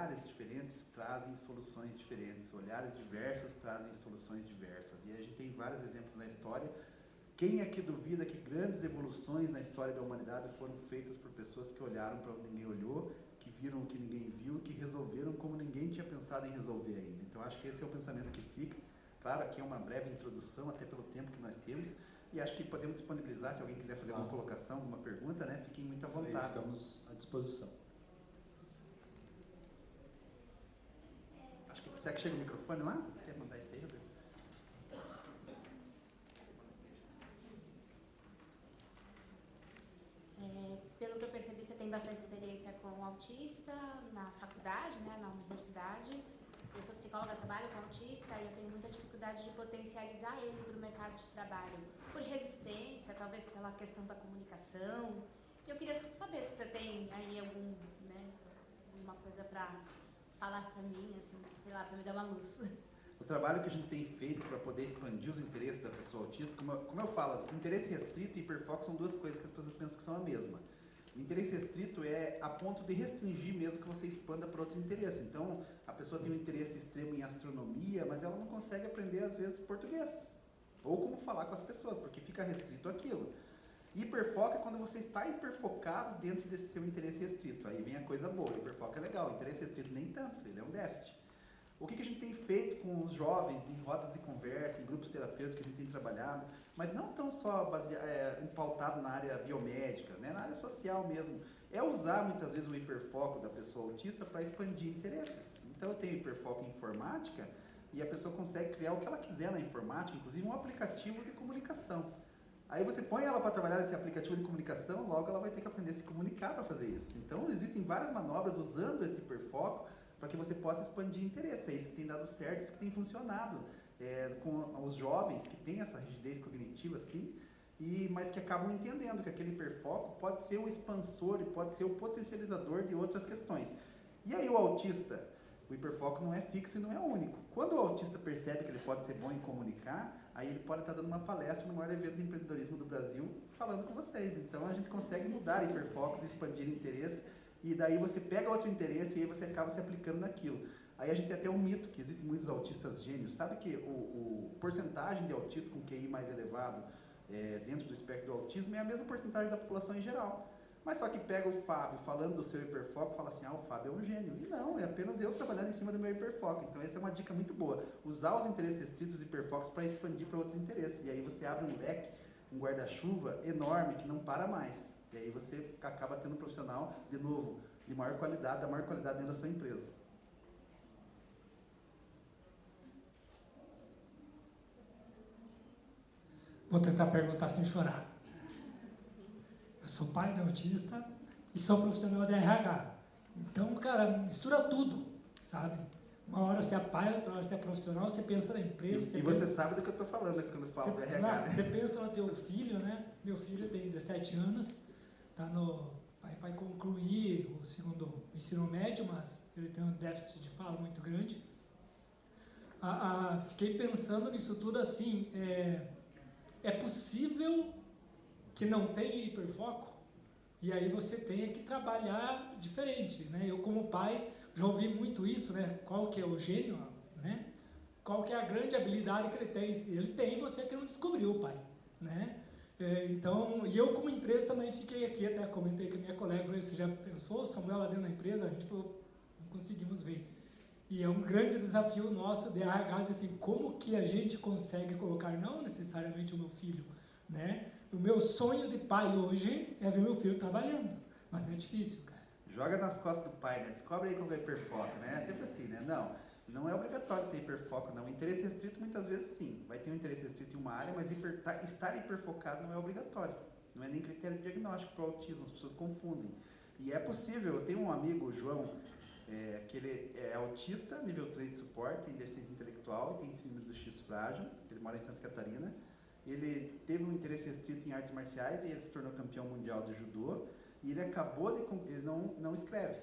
olhares diferentes trazem soluções diferentes, olhares diversos trazem soluções diversas. E a gente tem vários exemplos na história. Quem aqui duvida que grandes evoluções na história da humanidade foram feitas por pessoas que olharam para onde ninguém olhou, que viram o que ninguém viu, que resolveram como ninguém tinha pensado em resolver ainda. Então, acho que esse é o pensamento que fica. Claro, aqui é uma breve introdução, até pelo tempo que nós temos, e acho que podemos disponibilizar, se alguém quiser fazer alguma colocação, alguma pergunta, né? Fiquem muito à vontade. Ficamos à disposição. Acho que será que chega o microfone lá? Quer mandar isso aí, Rodrigo? Pelo que eu percebi, você tem bastante experiência com autista na faculdade, né, na universidade. Eu sou psicóloga, trabalho com autista e eu tenho muita dificuldade de potencializar ele para o mercado de trabalho, por resistência, talvez pela questão da comunicação. Eu queria saber se você tem aí alguma coisa para falar para mim, assim, sei lá, para me dar uma luz. O trabalho que a gente tem feito para poder expandir os interesses da pessoa autista, como eu falo, interesse restrito e hiperfoco são duas coisas que as pessoas pensam que são a mesma. O interesse restrito é a ponto de restringir mesmo que você expanda para outros interesses. Então, a pessoa tem um interesse extremo em astronomia, mas ela não consegue aprender, às vezes, português. Ou como falar com as pessoas, porque fica restrito aquilo. Hiperfoco é quando você está hiperfocado dentro desse seu interesse restrito. Aí vem a coisa boa. Hiperfoco é legal, interesse restrito nem tanto, ele é um déficit. O que a gente tem feito com os jovens em rodas de conversa, em grupos terapêuticos que a gente tem trabalhado, mas não tão só pautado na área biomédica, né, na área social mesmo, é usar muitas vezes o hiperfoco da pessoa autista para expandir interesses. Então eu tenho hiperfoco em informática e a pessoa consegue criar o que ela quiser na informática, inclusive um aplicativo de comunicação. Aí você põe ela para trabalhar nesse aplicativo de comunicação, logo ela vai ter que aprender a se comunicar para fazer isso. Então existem várias manobras usando esse hiperfoco para que você possa expandir interesse. É isso que tem dado certo, isso que tem funcionado com os jovens que têm essa rigidez cognitiva, assim, mas que acabam entendendo que aquele hiperfoco pode ser o expansor e pode ser o potencializador de outras questões. E aí o autista, o hiperfoco não é fixo e não é único. Quando o autista percebe que ele pode ser bom em comunicar, aí ele pode estar dando uma palestra no maior evento de empreendedorismo do Brasil, falando com vocês. Então a gente consegue mudar hiperfocos e expandir interesse. E daí você pega outro interesse e aí você acaba se aplicando naquilo. Aí a gente tem até um mito, que existem muitos autistas gênios. Sabe que o porcentagem de autistas com QI mais elevado dentro do espectro do autismo é a mesma porcentagem da população em geral. Mas só que pega o Fábio falando do seu hiperfoco e fala assim, o Fábio é um gênio. E não, é apenas eu trabalhando em cima do meu hiperfoco. Então essa é uma dica muito boa. Usar os interesses restritos e hipérfocos para expandir para outros interesses. E aí você abre um leque, um guarda-chuva enorme que não para mais. E aí você acaba tendo um profissional, de novo, de maior qualidade, da maior qualidade dentro da sua empresa. Vou tentar perguntar sem chorar. Eu sou pai de autista e sou profissional de RH. Então, cara, mistura tudo, sabe? Uma hora você é pai, outra hora você é profissional, você pensa na empresa. Você sabe do que eu estou falando quando falo de RH, né? Você pensa no teu filho, né? Meu filho tem 17 anos, vai concluir o segundo ensino médio, mas ele tem um déficit de fala muito grande. Fiquei pensando nisso tudo assim, é possível que não tenha hiperfoco? E aí você tenha que trabalhar diferente, né? Eu como pai já ouvi muito isso, né? Qual que é o gênio, né? Qual que é a grande habilidade que ele tem? Ele tem, você que não descobriu, pai, né? Então, e eu como empresa também fiquei aqui, até comentei com a minha colega, falei, você já pensou, Samuel, lá dentro da empresa? A gente falou, não conseguimos ver. E é um grande desafio nosso de RH, assim, como que a gente consegue colocar, não necessariamente o meu filho, né? O meu sonho de pai hoje é ver meu filho trabalhando, mas é difícil, cara. Joga nas costas do pai, né? Descobre aí qual é hiperfoco, né? É sempre assim, né? Não é obrigatório ter hiperfoco, não. Interesse restrito, muitas vezes, sim. Vai ter um interesse restrito em uma área, mas estar hiperfocado não é obrigatório. Não é nem critério de diagnóstico para o autismo, as pessoas confundem. E é possível. Eu tenho um amigo, o João, que ele é autista, nível 3 de suporte, tem deficiência intelectual, tem síndrome do X frágil, ele mora em Santa Catarina. Ele teve um interesse restrito em artes marciais e ele se tornou campeão mundial de judô. E ele ele não escreve,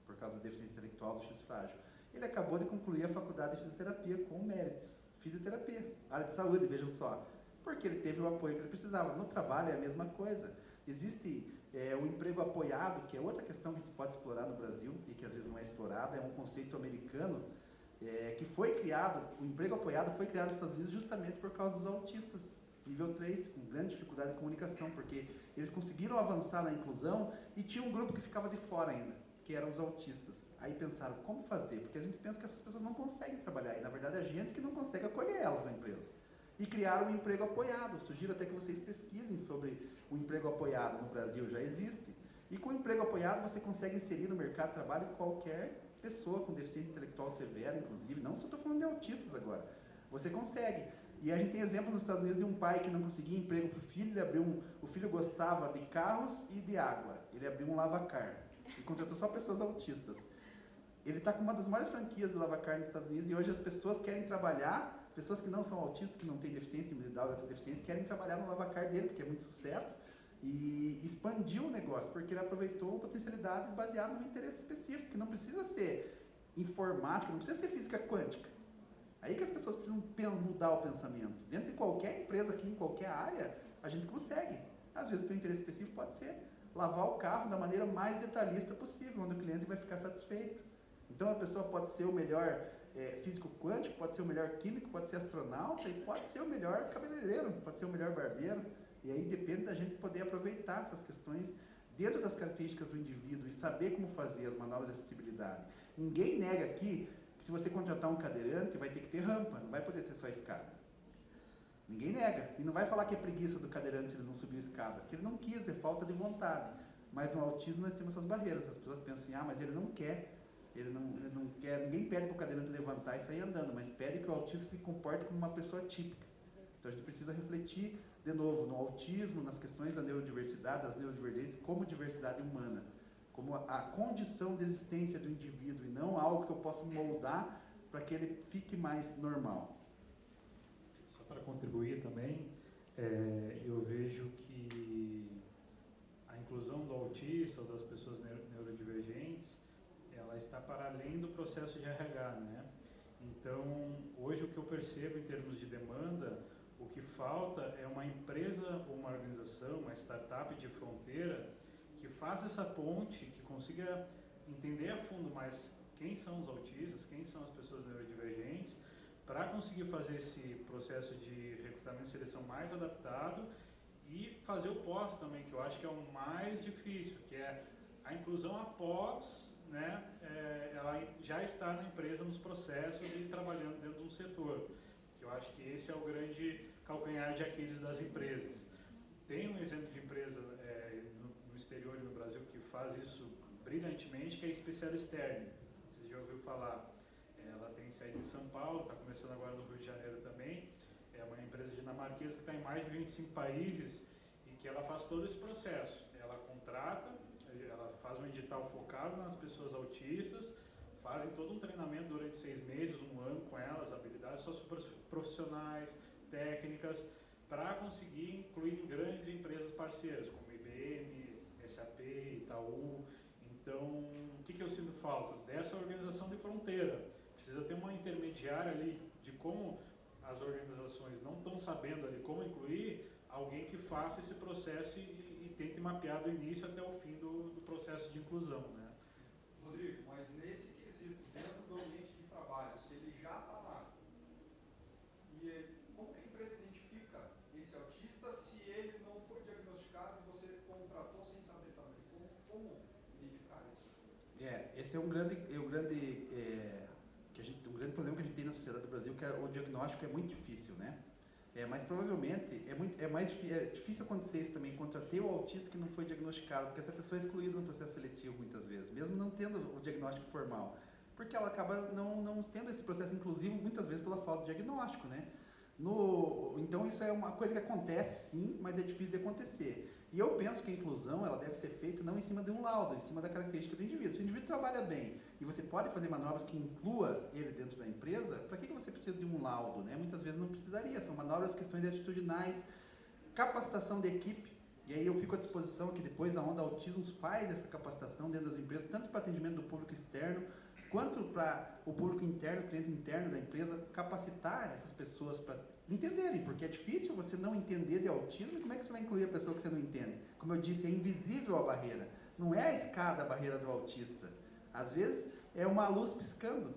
por causa da deficiência intelectual do X frágil. Ele acabou de concluir a faculdade de fisioterapia com méritos. Fisioterapia, área de saúde, vejam só. Porque ele teve o apoio que ele precisava. No trabalho é a mesma coisa. Existe O emprego apoiado, que é outra questão que a gente pode explorar no Brasil e que às vezes não é explorada, é um conceito americano que foi criado, o emprego apoiado foi criado nos Estados Unidos justamente por causa dos autistas nível 3, com grande dificuldade de comunicação, porque eles conseguiram avançar na inclusão e tinha um grupo que ficava de fora ainda, que eram os autistas. Aí pensaram, como fazer? Porque a gente pensa que essas pessoas não conseguem trabalhar, e na verdade é a gente que não consegue acolher elas na empresa. E criaram um emprego apoiado. Sugiro até que vocês pesquisem sobre o emprego apoiado. No Brasil já existe. E com o emprego apoiado você consegue inserir no mercado de trabalho qualquer pessoa com deficiência intelectual severa, inclusive. Não só estou falando de autistas agora. Você consegue. E a gente tem exemplo nos Estados Unidos de um pai que não conseguia emprego para o filho. O filho gostava de carros e de água. Ele abriu um lavacar e contratou só pessoas autistas. Ele está com uma das maiores franquias de lavacar nos Estados Unidos e hoje as pessoas querem trabalhar. Pessoas que não são autistas, que não têm deficiência individual e outras deficiências, querem trabalhar no lavacar dele, porque é muito sucesso, e expandiu o negócio, porque ele aproveitou a potencialidade baseada num interesse específico, que não precisa ser informática, não precisa ser física quântica. Aí que as pessoas precisam mudar o pensamento. Dentro de qualquer empresa aqui, em qualquer área, a gente consegue. Às vezes o seu interesse específico pode ser lavar o carro da maneira mais detalhista possível, onde o cliente vai ficar satisfeito. Então a pessoa pode ser o melhor físico quântico, pode ser o melhor químico, pode ser astronauta e pode ser o melhor cabeleireiro, pode ser o melhor barbeiro. E aí depende da gente poder aproveitar essas questões dentro das características do indivíduo e saber como fazer as manobras de acessibilidade. Ninguém nega aqui que se você contratar um cadeirante vai ter que ter rampa, não vai poder ser só escada. Ninguém nega. E não vai falar que é preguiça do cadeirante se ele não subiu a escada, porque ele não quis, é falta de vontade. Mas no autismo nós temos essas barreiras. As pessoas pensam assim, mas ele não quer. Ele não quer, ninguém pede para o cadeirante levantar e sair andando, mas pede que o autista se comporte como uma pessoa típica. Então a gente precisa refletir, de novo, no autismo, nas questões da neurodiversidade, das neurodivergências, como diversidade humana, como a condição de existência do indivíduo e não algo que eu possa moldar para que ele fique mais normal. Só para contribuir também, eu vejo que a inclusão do autista ou das pessoas neurodivergentes ela está para além do processo de RH, né? Então, hoje o que eu percebo em termos de demanda, o que falta é uma empresa ou uma organização, uma startup de fronteira que faça essa ponte, que consiga entender a fundo mais quem são os autistas, quem são as pessoas neurodivergentes, para conseguir fazer esse processo de recrutamento e seleção mais adaptado e fazer o pós também, que eu acho que é o mais difícil, que é a inclusão após, né, ela já está na empresa, nos processos e trabalhando dentro de um setor. Que eu acho que esse é o grande calcanhar de Aquiles das empresas. Tem um exemplo de empresa no exterior e no Brasil que faz isso brilhantemente, que é a Especial Stern. Vocês já ouviram falar. Ela tem sede em São Paulo, está começando agora no Rio de Janeiro também. É uma empresa dinamarquesa que está em mais de 25 países e que ela faz todo esse processo. Ela contrata, ela faz um edital focado nas pessoas autistas, fazem todo um treinamento durante 6 meses, 1 ano com elas, habilidades socioprofissionais, técnicas, para conseguir incluir em grandes empresas parceiras, como IBM, SAP, Itaú. Então, o que eu sinto falta? Dessa organização de fronteira. Precisa ter uma intermediária ali de como as organizações não estão sabendo ali como incluir, alguém que faça esse processo e tente mapear do início até o fim do processo de inclusão, né? Rodrigo, mas nesse quesito, dentro do ambiente de trabalho, se ele já está lá, e como que a empresa identifica esse autista se ele não foi diagnosticado e você contratou sem saber também? Como identificar isso? Esse é um grande problema que a gente tem na sociedade do Brasil, que o diagnóstico é muito difícil, né? Mas provavelmente é difícil acontecer isso também contra ter o autista que não foi diagnosticado, porque essa pessoa é excluída no processo seletivo muitas vezes, mesmo não tendo o diagnóstico formal, porque ela acaba não tendo esse processo inclusivo muitas vezes pela falta de diagnóstico, né? Então isso é uma coisa que acontece sim, mas é difícil de acontecer. E eu penso que a inclusão ela deve ser feita não em cima de um laudo, em cima da característica do indivíduo. Se o indivíduo trabalha bem e você pode fazer manobras que inclua ele dentro da empresa, para que você precisa de um laudo, né? Muitas vezes não precisaria, são manobras, questões atitudinais, capacitação de equipe. E aí eu fico à disposição que depois a Onda Autismo faz essa capacitação dentro das empresas, tanto para atendimento do público externo, quanto para o público interno, cliente interno da empresa, capacitar essas pessoas para entenderem, porque é difícil você não entender de autismo, e como é que você vai incluir a pessoa que você não entende? Como eu disse, é invisível a barreira. Não é a escada a barreira do autista. Às vezes é uma luz piscando,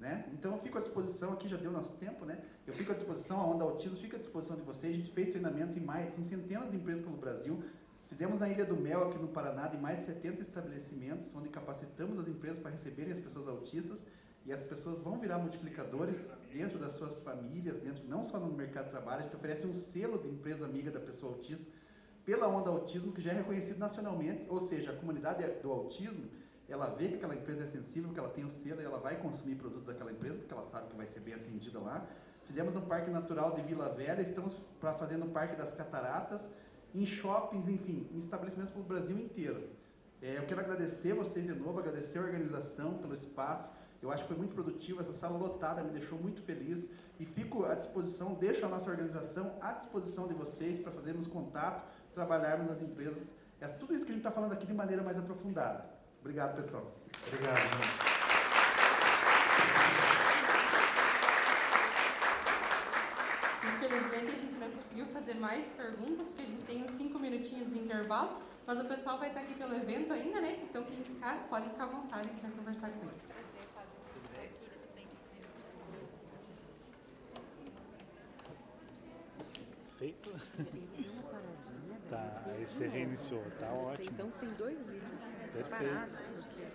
né? Então eu fico à disposição, aqui já deu nosso tempo, né? Eu fico à disposição, a Onda Autismo fica à disposição de vocês. A gente fez treinamento em centenas de empresas pelo Brasil. Fizemos na Ilha do Mel, aqui no Paraná, de mais de 70 estabelecimentos, onde capacitamos as empresas para receberem as pessoas autistas, e as pessoas vão virar multiplicadores dentro das suas famílias, dentro, não só no mercado de trabalho. A gente oferece um selo de empresa amiga da pessoa autista pela Onda Autismo, que já é reconhecido nacionalmente, ou seja, a comunidade do autismo, ela vê que aquela empresa é sensível, que ela tem o selo, e ela vai consumir produto daquela empresa, porque ela sabe que vai ser bem atendida lá. Fizemos no Parque Natural de Vila Velha, estamos para fazer no Parque das Cataratas, em shoppings, enfim, em estabelecimentos pelo Brasil inteiro. Eu quero agradecer vocês de novo, agradecer a organização pelo espaço. Eu acho que foi muito produtivo, essa sala lotada me deixou muito feliz, e fico à disposição, deixo a nossa organização à disposição de vocês para fazermos contato, trabalharmos nas empresas. Tudo isso que a gente está falando aqui de maneira mais aprofundada. Obrigado, pessoal. Obrigado, gente. Infelizmente a gente não conseguiu fazer mais perguntas, porque a gente tem uns 5 minutinhos de intervalo, mas o pessoal vai estar aqui pelo evento ainda, né? Então quem ficar, pode ficar à vontade, quiser conversar com eles. Feito? Ele deu uma paradinha, Tá, aí você reiniciou, tá ótimo. Então tem 2 vídeos separados, porque